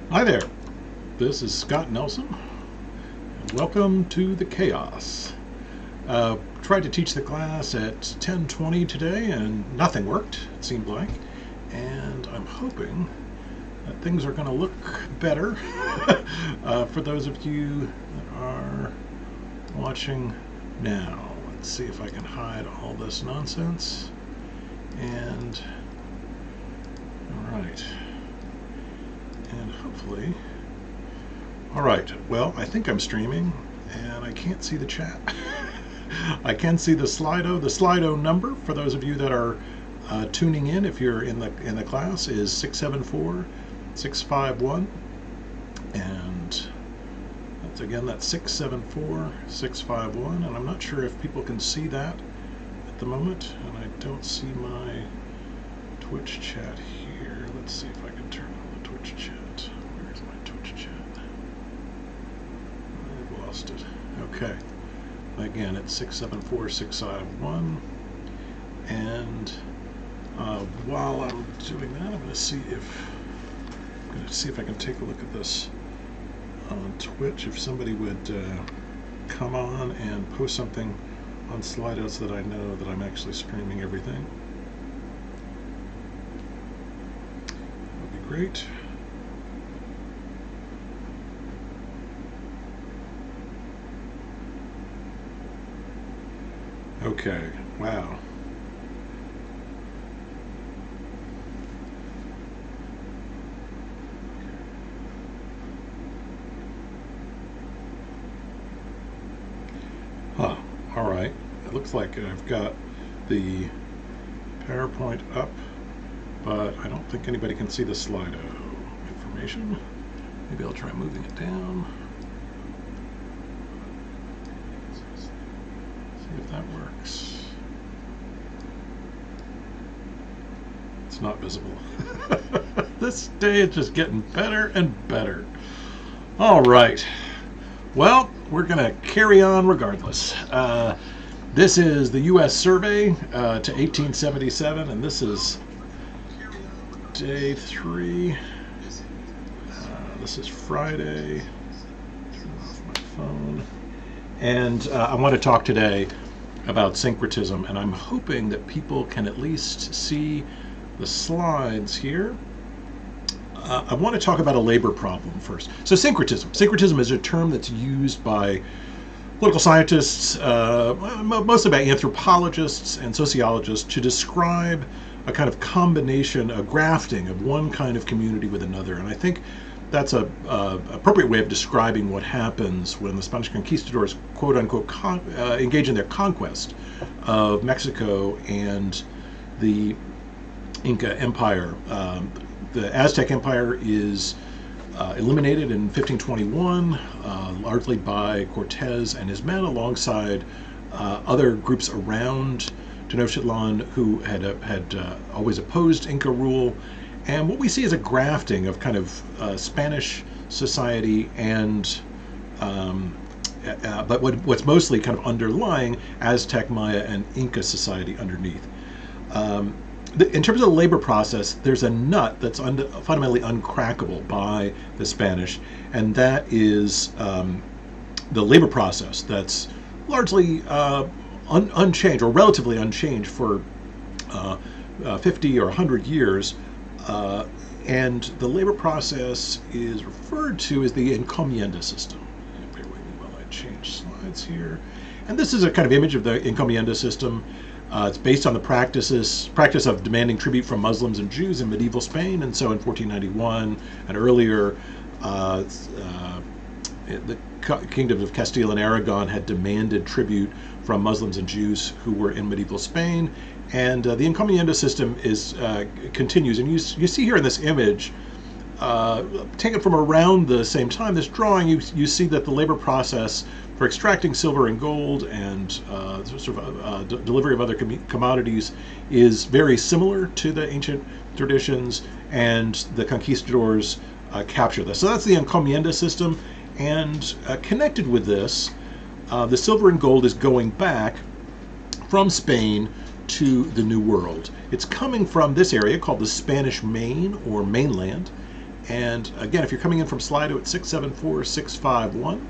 Hi there, this is Scott Nelson, and welcome to the Chaos. Tried to teach the class at 10:20 today and nothing worked, it seemed like, and I'm hoping that things are going to look better for those of you that are watching now. Let's see if I can hide all this nonsense, and alright. And hopefully, all right, well, I think I'm streaming and I can't see the chat. I can see the Slido number for those of you that are tuning in. If you're in the class, is 674-651, and that's 674-651, and I'm not sure if people can see that at the moment, and I don't see my Twitch chat here. Let's see if I can turn on the Twitch chat. Where's my Twitch chat? I've lost it. Okay. Again, it's 674-651. And while I'm doing that, I'm going to see if I can take a look at this on Twitch. If somebody would come on and post something on Slido so that I know that I'm actually streaming everything. Great. Okay, wow. Huh, all right. It looks like I've got the PowerPoint up, but I don't think anybody can see the Slido information. Maybe I'll try moving it down. See if that works. It's not visible. This day is just getting better and better. All right. Well, we're going to carry on regardless. This is the U.S. survey to 1877, and this is Day 3. This is Friday. Turn off my phone. And I want to talk today about syncretism, and I'm hoping that people can at least see the slides here. I want to talk about a labor problem first. So syncretism. Syncretism is a term that's used by political scientists, mostly by anthropologists and sociologists, to describe a kind of combination, a grafting of one kind of community with another. And I think that's a appropriate way of describing what happens when the Spanish conquistadors, quote unquote, engage in their conquest of Mexico and the Inca Empire. The Aztec Empire is eliminated in 1521, largely by Cortez and his men, alongside other groups around Tenochtitlan who had always opposed Inca rule. And what we see is a grafting of kind of Spanish society and but what's mostly kind of underlying Aztec, Maya, and Inca society underneath. In terms of the labor process, there's a nut that's fundamentally uncrackable by the Spanish, and that is the labor process that's largely unchanged, or relatively unchanged, for 50 or 100 years. And the labor process is referred to as the encomienda system. Bear with me while I change slides here. And this is a kind of image of the encomienda system. It's based on the practice of demanding tribute from Muslims and Jews in medieval Spain, and so in 1491 and earlier, the kingdoms of Castile and Aragon had demanded tribute from Muslims and Jews who were in medieval Spain, and the encomienda system continues. And you see here in this image, taken from around the same time, this drawing, you see that the labor process for extracting silver and gold and delivery of other commodities is very similar to the ancient traditions, and the conquistadors capture this. So that's the encomienda system, and connected with this, the silver and gold is going back from Spain to the New World. It's coming from this area called the Spanish Main, or mainland, And again, if you're coming in from Slido at 674-651,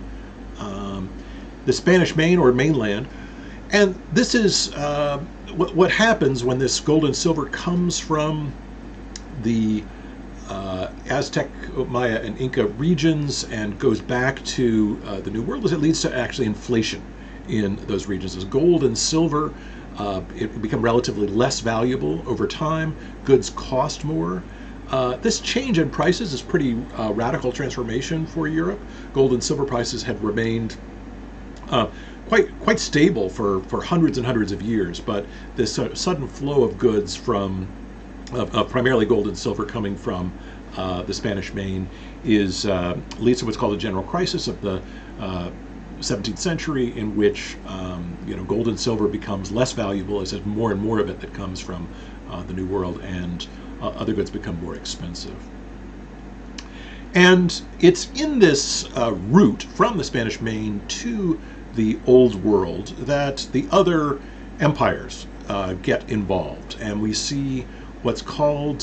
the Spanish Main or mainland. And this is what happens when this gold and silver comes from the Aztec, Maya, and Inca regions and goes back to the New World, is it leads to actually inflation in those regions. As gold and silver it become relatively less valuable over time, goods cost more. This change in prices is pretty radical transformation for Europe. Gold and silver prices had remained quite stable for hundreds and hundreds of years, but this sudden flow of goods from primarily gold and silver coming from the Spanish Main leads to what's called a general crisis of the 17th century, in which gold and silver becomes less valuable as there's more and more of it that comes from the New World, and other goods become more expensive. And it's in this route from the Spanish Main to the Old World that the other empires get involved, and we see what's called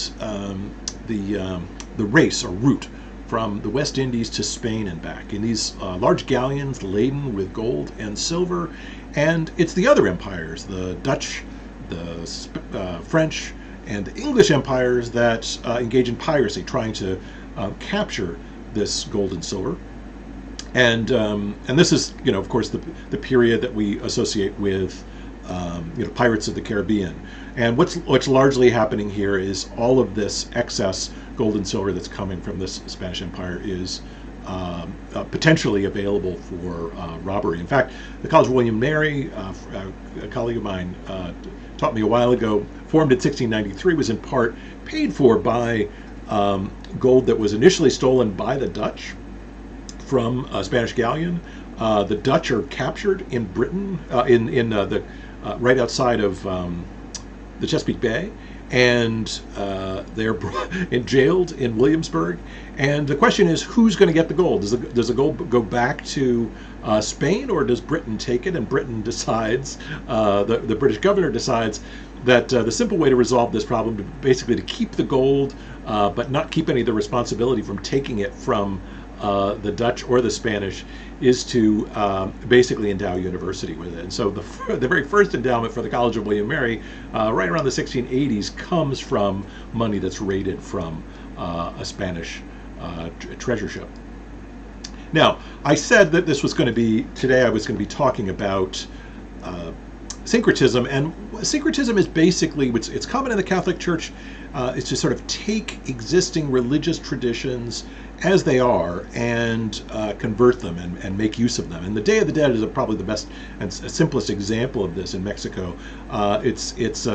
the race or route from the West Indies to Spain and back in these large galleons laden with gold and silver. And it's the other empires, the Dutch, the French, and the English empires that engage in piracy, trying to capture this gold and silver. And this is, of course, the period that we associate with Pirates of the Caribbean. And what's largely happening here is all of this excess gold and silver that's coming from this Spanish Empire is potentially available for robbery. In fact, the College of William Mary, a colleague of mine taught me a while ago, formed in 1693, was in part paid for by gold that was initially stolen by the Dutch from a Spanish galleon. The Dutch are captured in Britain, right outside of the Chesapeake Bay, and they're jailed in Williamsburg. And the question is, who's going to get the gold? Does the gold go back to Spain, or does Britain take it? And Britain decides, the British governor decides, that the simple way to resolve this problem is basically to keep the gold, but not keep any of the responsibility from taking it from the Dutch or the Spanish, is to basically endow university with it. And so the very first endowment for the College of William Mary, right around the 1680s, comes from money that's raided from a Spanish treasure ship. Now, I said that this was going to be, today I was going to be talking about syncretism, and syncretism is basically, it's common in the Catholic Church, is to sort of take existing religious traditions as they are and convert them and make use of them. And the Day of the Dead is probably the best and simplest example of this in Mexico. It's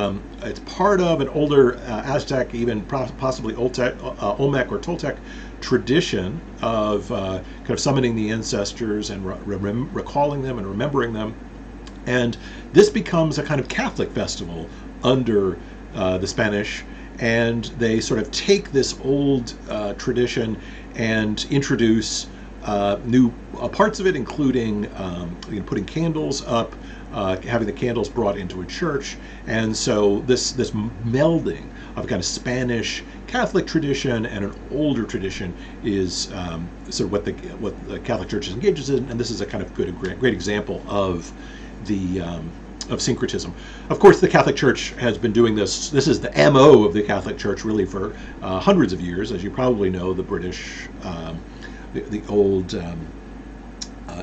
part of an older Aztec, even possibly Olmec or Toltec tradition of kind of summoning the ancestors and recalling them and remembering them. And this becomes a kind of Catholic festival under the Spanish, and they sort of take this old tradition and introduce new parts of it, including putting candles up, having the candles brought into a church. And so this melding of a kind of Spanish Catholic tradition and an older tradition is sort of what the Catholic Church engages in, and this is a kind of great example of of syncretism. Of course, the Catholic Church has been doing this. This is the MO of the Catholic Church, really, for hundreds of years. As you probably know, the British, the old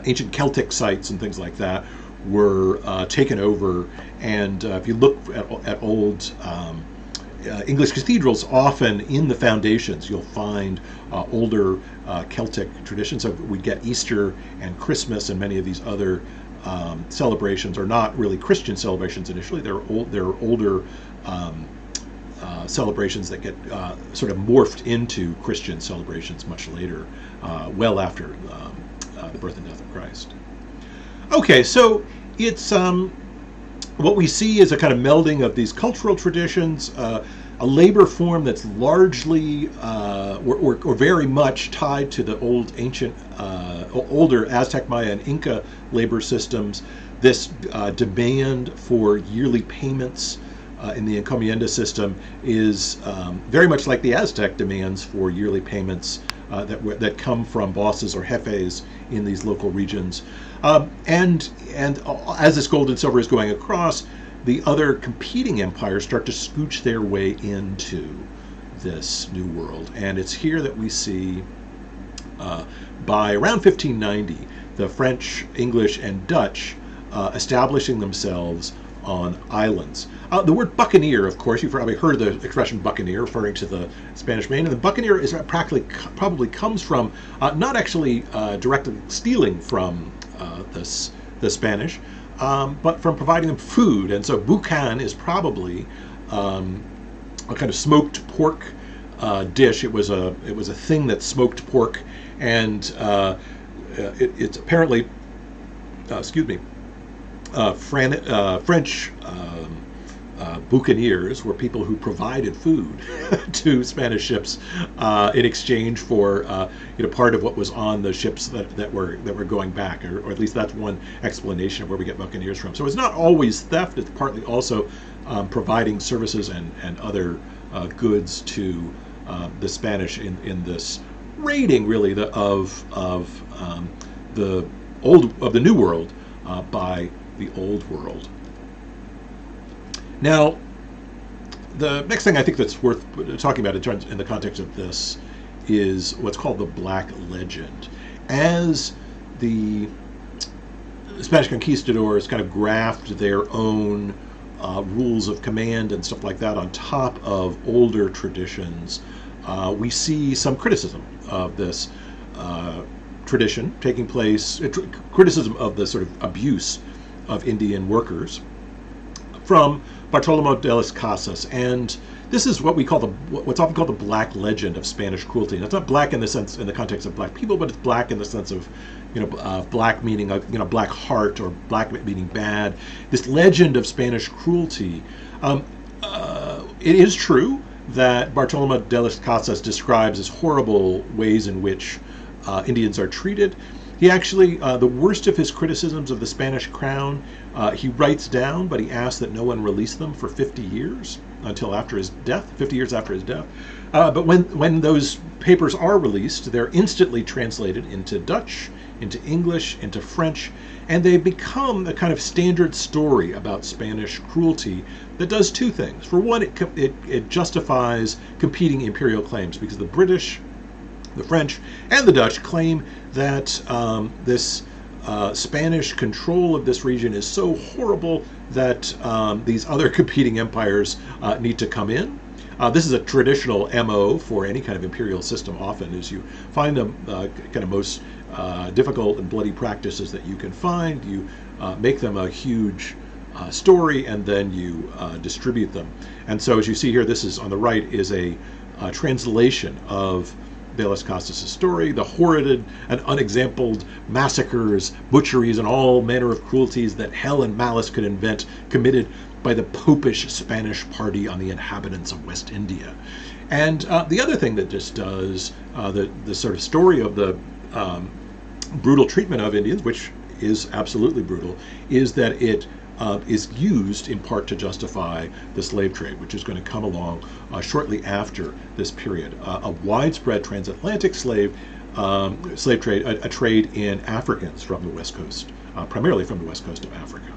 ancient Celtic sites and things like that were taken over. And if you look at old English cathedrals, often in the foundations you'll find older Celtic traditions. So we get Easter and Christmas, and many of these other celebrations are not really Christian celebrations initially. They're older celebrations that get sort of morphed into Christian celebrations much later, well after the birth and death of Christ. Okay, so it's what we see is a kind of melding of these cultural traditions, a labor form that's largely or very much tied to the older Aztec, Maya, and Inca labor systems. This demand for yearly payments in the encomienda system is very much like the Aztec demands for yearly payments that come from bosses or jefes in these local regions. And as this gold and silver is going across, the other competing empires start to scooch their way into this new world. And it's here that we see, by around 1590, the French, English, and Dutch establishing themselves on islands. The word buccaneer, of course, you've probably heard the expression buccaneer referring to the Spanish Main, and the buccaneer is probably comes from not actually directly stealing from the Spanish, but from providing them food. And so bucan is probably a kind of smoked pork dish. It was a thing that smoked pork, and it's apparently, French buccaneers were people who provided food to Spanish ships in exchange for part of what was on the ships that were going back, or at least that's one explanation of where we get buccaneers from. So it's not always theft; it's partly also providing services and other goods to the Spanish in this raiding, really, of the New World by the Old World. Now, the next thing I think that's worth talking about in the context of this is what's called the Black Legend. As the Spanish conquistadors kind of graft their own rules of command and stuff like that on top of older traditions, we see some criticism of this tradition taking place, criticism of the sort of abuse of Indian workers from Bartolomé de las Casas. And this is what's often called the Black Legend of Spanish cruelty. And it's not black in the context of black people, but it's black in the sense of, black meaning, black heart, or black meaning bad. This legend of Spanish cruelty. It is true that Bartolomé de las Casas describes as horrible ways in which Indians are treated. He actually, the worst of his criticisms of the Spanish crown, he writes down, but he asks that no one release them for 50 years, until after his death, 50 years after his death. But when those papers are released, they're instantly translated into Dutch, into English, into French, and they become a kind of standard story about Spanish cruelty that does two things. For one, it justifies competing imperial claims, because the British, the French, and the Dutch claim that this Spanish control of this region is so horrible that these other competing empires need to come in. This is a traditional MO for any kind of imperial system. Often, is you find the kind of most difficult and bloody practices that you can find, you make them a huge story, and then you distribute them. And so, as you see here, this is on the right is a translation of de las Casas' story, the horrid and unexampled massacres, butcheries, and all manner of cruelties that hell and malice could invent, committed by the popish Spanish party on the inhabitants of West India. And the other thing that just does the sort of story of the brutal treatment of Indians, which is absolutely brutal, is that it is used in part to justify the slave trade, which is going to come along shortly after this period. A widespread transatlantic slave trade, a trade in Africans from the West Coast, primarily from the West Coast of Africa.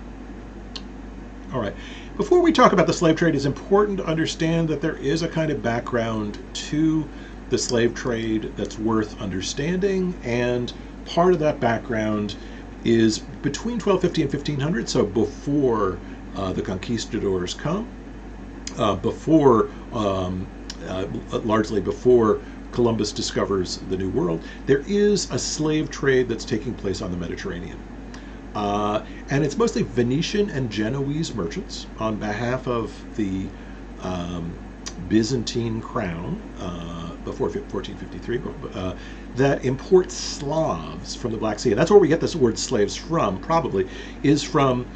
All right. Before we talk about the slave trade, it's important to understand that there is a kind of background to the slave trade that's worth understanding, and part of that background is between 1250 and 1500, so before the conquistadors come, largely before Columbus discovers the New World, there is a slave trade that's taking place on the Mediterranean. And it's mostly Venetian and Genoese merchants on behalf of the Byzantine crown before 1453 that import Slavs from the Black Sea. And that's where we get this word slaves from, probably, is from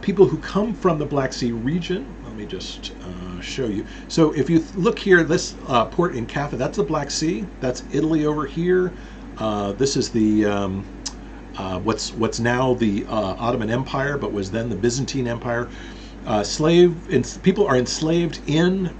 people who come from the Black Sea region. Let me just show you. So if you look here, this port in Kaffa, that's the Black Sea. That's Italy over here. This is the what's now the Ottoman Empire, but was then the Byzantine Empire. people are enslaved in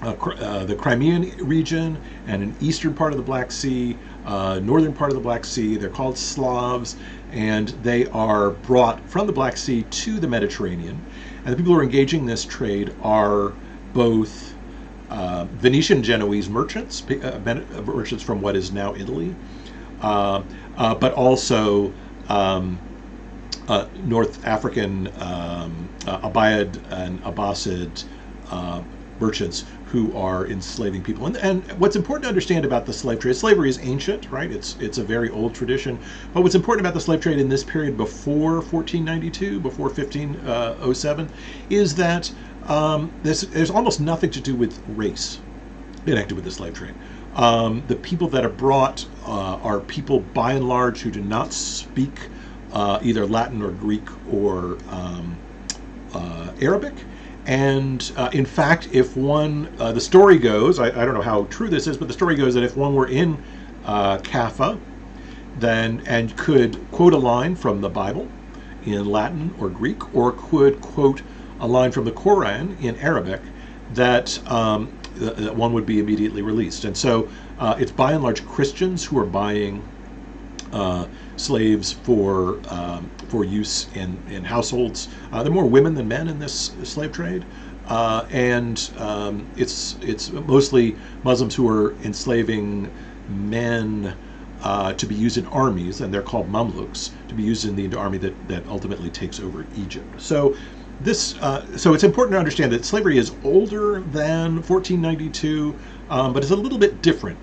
the Crimean region and an eastern part of the Black Sea, northern part of the Black Sea. They're called Slavs, and they are brought from the Black Sea to the Mediterranean. And the people who are engaging in this trade are both Venetian Genoese merchants, merchants from what is now Italy, but also North African Ubaid and Abbasid merchants who are enslaving people. And what's important to understand about the slave trade, slavery is ancient, right? It's a very old tradition. But what's important about the slave trade in this period before 1492, before 1507, is that there's almost nothing to do with race connected with the slave trade. The people that are brought are people, by and large, who do not speak either Latin or Greek or Arabic. And in fact, if one, the story goes, I don't know how true this is, but the story goes that if one were in Kaffa, then and could quote a line from the Bible in Latin or Greek, or could quote a line from the Quran in Arabic, that one would be immediately released. And so it's by and large Christians who are buying slaves for use in households. There are more women than men in this slave trade, and it's mostly Muslims who are enslaving men to be used in armies, and they're called Mamluks, to be used in the army that ultimately takes over Egypt. So so it's important to understand that slavery is older than 1492, but it's a little bit different.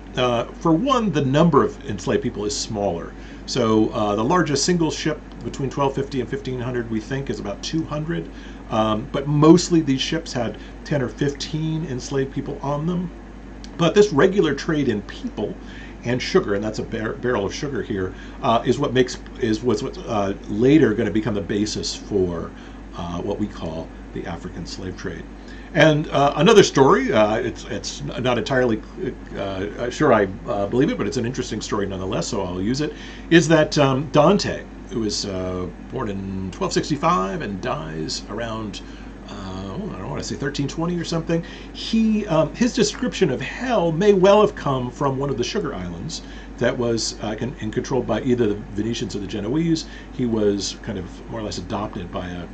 For one, the number of enslaved people is smaller. So the largest single ship between 1250 and 1500, we think, is about 200. But mostly these ships had 10 or 15 enslaved people on them. But this regular trade in people and sugar, and that's a barrel of sugar here, is what's later going to become the basis for what we call the African slave trade. And another story, it's not entirely sure I believe it, but it's an interesting story nonetheless, so I'll use it, is that Dante, who was born in 1265 and dies around, I don't want to say 1320 or something, his description of hell may well have come from one of the sugar islands that was controlled by either the Venetians or the Genoese. He was kind of more or less adopted by a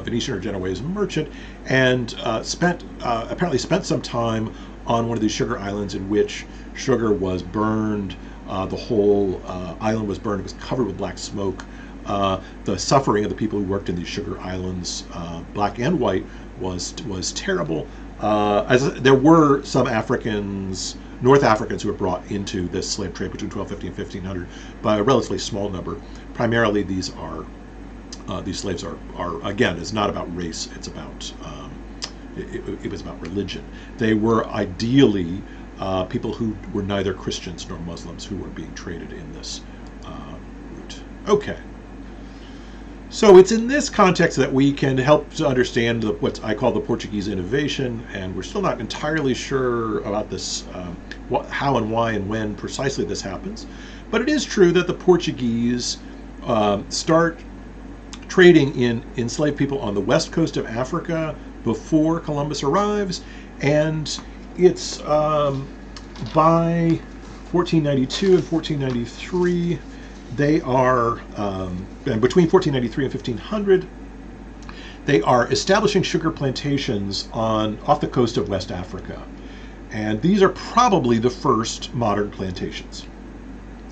Venetian or Genoese merchant, and apparently spent some time on one of these sugar islands in which sugar was burned. The whole island was burned. It was covered with black smoke. The suffering of the people who worked in these sugar islands, black and white, was terrible. As there were some North Africans who were brought into this slave trade between 1250 and 1500, by a relatively small number. Primarily, these slaves are again, it's not about race, it's about it was about religion. They were ideally people who were neither Christians nor Muslims who were being traded in this route. Okay, so it's in this context that we can help to understand what I call the Portuguese innovation, and we're still not entirely sure about this, how and why and when precisely this happens, but it is true that the Portuguese start trading in enslaved people on the west coast of Africa before Columbus arrives, and it's by 1492 and 1493 they are, and between 1493 and 1500, they are establishing sugar plantations off the coast of West Africa, and these are probably the first modern plantations.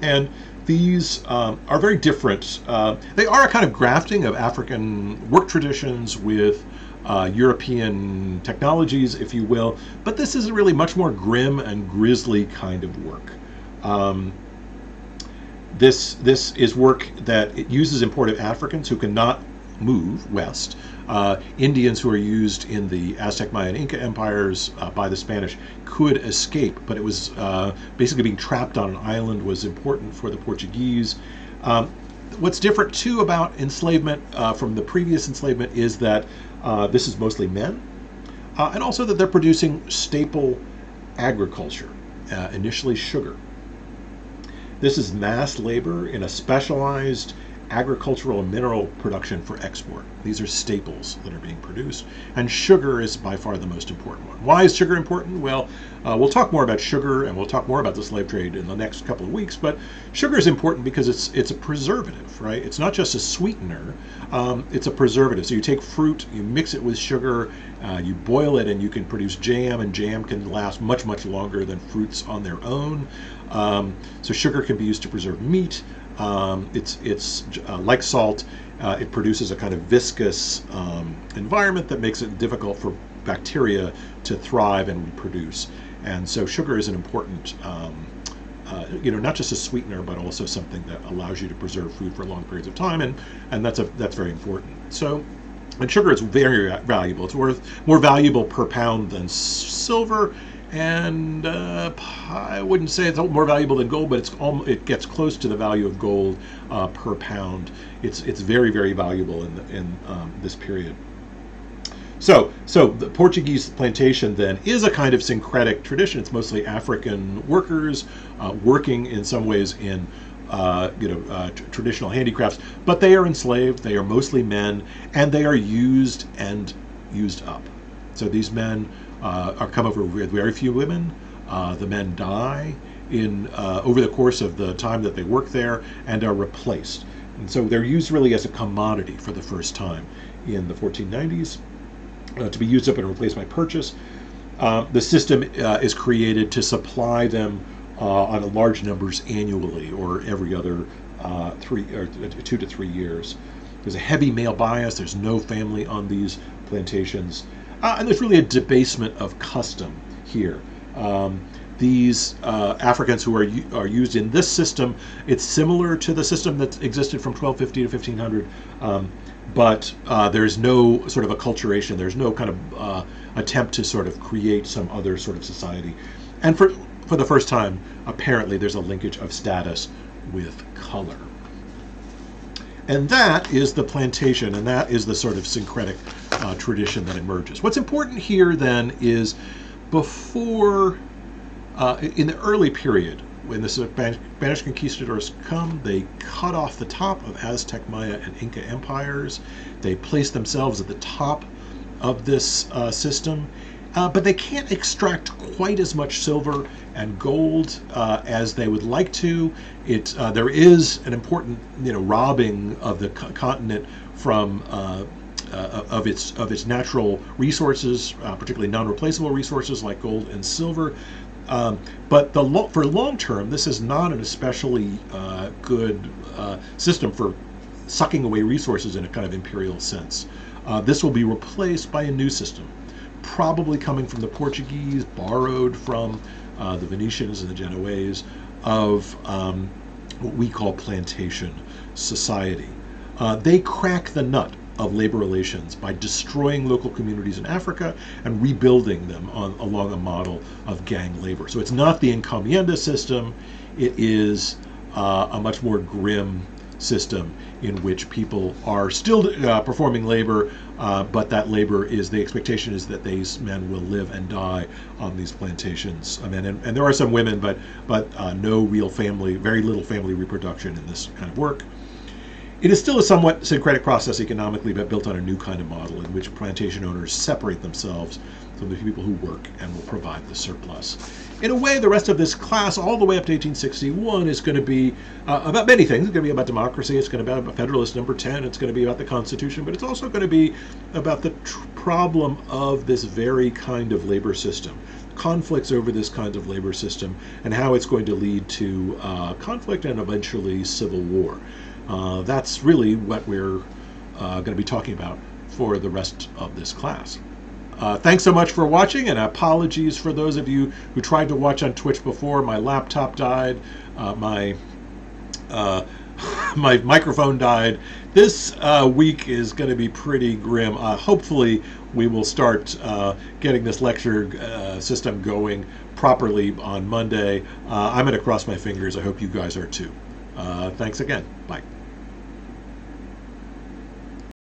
And these are very different. They are a kind of grafting of African work traditions with European technologies, if you will, but this is a really much more grim and grisly kind of work. This is work that it uses imported Africans who cannot move west. Indians who are used in the Aztec, Maya, and Inca empires by the Spanish could escape, but it was basically being trapped on an island was important for the Portuguese. What's different too about enslavement from the previous enslavement is that this is mostly men, and also that they're producing staple agriculture, initially sugar. This is mass labor in a specialized agricultural and mineral production for export. These are staples that are being produced, and sugar is by far the most important one. Why is sugar important? Well, we'll talk more about sugar, and we'll talk more about the slave trade in the next couple of weeks, but sugar is important because it's a preservative, right? It's not just a sweetener, it's a preservative. So you take fruit, you mix it with sugar, you boil it, and you can produce jam, and jam can last much, much longer than fruits on their own. So sugar can be used to preserve meat. It's like salt. It produces a kind of viscous environment that makes it difficult for bacteria to thrive and reproduce. And so sugar is an important, not just a sweetener, but also something that allows you to preserve food for long periods of time, and that's very important. So, and sugar is very valuable. It's more valuable per pound than silver. And I wouldn't say it's more valuable than gold, but it gets close to the value of gold per pound. It's very, very valuable in this period. So the Portuguese plantation then is a kind of syncretic tradition. It's mostly African workers working in some ways in traditional handicrafts, but they are enslaved. They are mostly men, and they are used and used up. So these men are come over with very few women. The men die over the course of the time that they work there and are replaced. And so they're used really as a commodity for the first time in the 1490s to be used up and replaced by purchase. The system is created to supply them on large numbers annually or every other 2 to 3 years. There's a heavy male bias. There's no family on these plantations. And there's really a debasement of custom here. These Africans who are used in this system, it's similar to the system that existed from 1250 to 1500, but there's no sort of acculturation. There's no kind of attempt to sort of create some other sort of society. And for the first time, apparently, there's a linkage of status with color. And that is the plantation, and that is the sort of syncretic tradition that emerges. What's important here then is before, in the early period, when the Spanish conquistadors come, they cut off the top of Aztec, Maya, and Inca empires. They place themselves at the top of this system, but they can't extract quite as much silver and gold as they would like to. There is an important, robbing of the continent from of its natural resources, particularly non-replaceable resources like gold and silver. But for long term, this is not an especially good system for sucking away resources in a kind of imperial sense. This will be replaced by a new system, probably coming from the Portuguese, borrowed from the Venetians and the Genoese, of what we call plantation society. They crack the nut of labor relations by destroying local communities in Africa and rebuilding them along a model of gang labor. So it's not the encomienda system. It is a much more grim system in which people are still performing labor, but that labor is, the expectation is that these men will live and die on these plantations. I mean, and there are some women, but no real family, very little family reproduction in this kind of work. It is still a somewhat syncretic process economically, but built on a new kind of model in which plantation owners separate themselves from the people who work and will provide the surplus. In a way, the rest of this class, all the way up to 1861, is going to be about many things. It's going to be about democracy. It's going to be about Federalist Number 10. It's going to be about the Constitution. But it's also going to be about the problem of this very kind of labor system, conflicts over this kind of labor system, and how it's going to lead to conflict and eventually civil war. That's really what we're going to be talking about for the rest of this class. Thanks so much for watching, and apologies for those of you who tried to watch on Twitch before. My laptop died, my microphone died. This week is going to be pretty grim. Hopefully we will start getting this lecture system going properly on Monday. I'm going to cross my fingers. I hope you guys are too. Thanks again. Bye.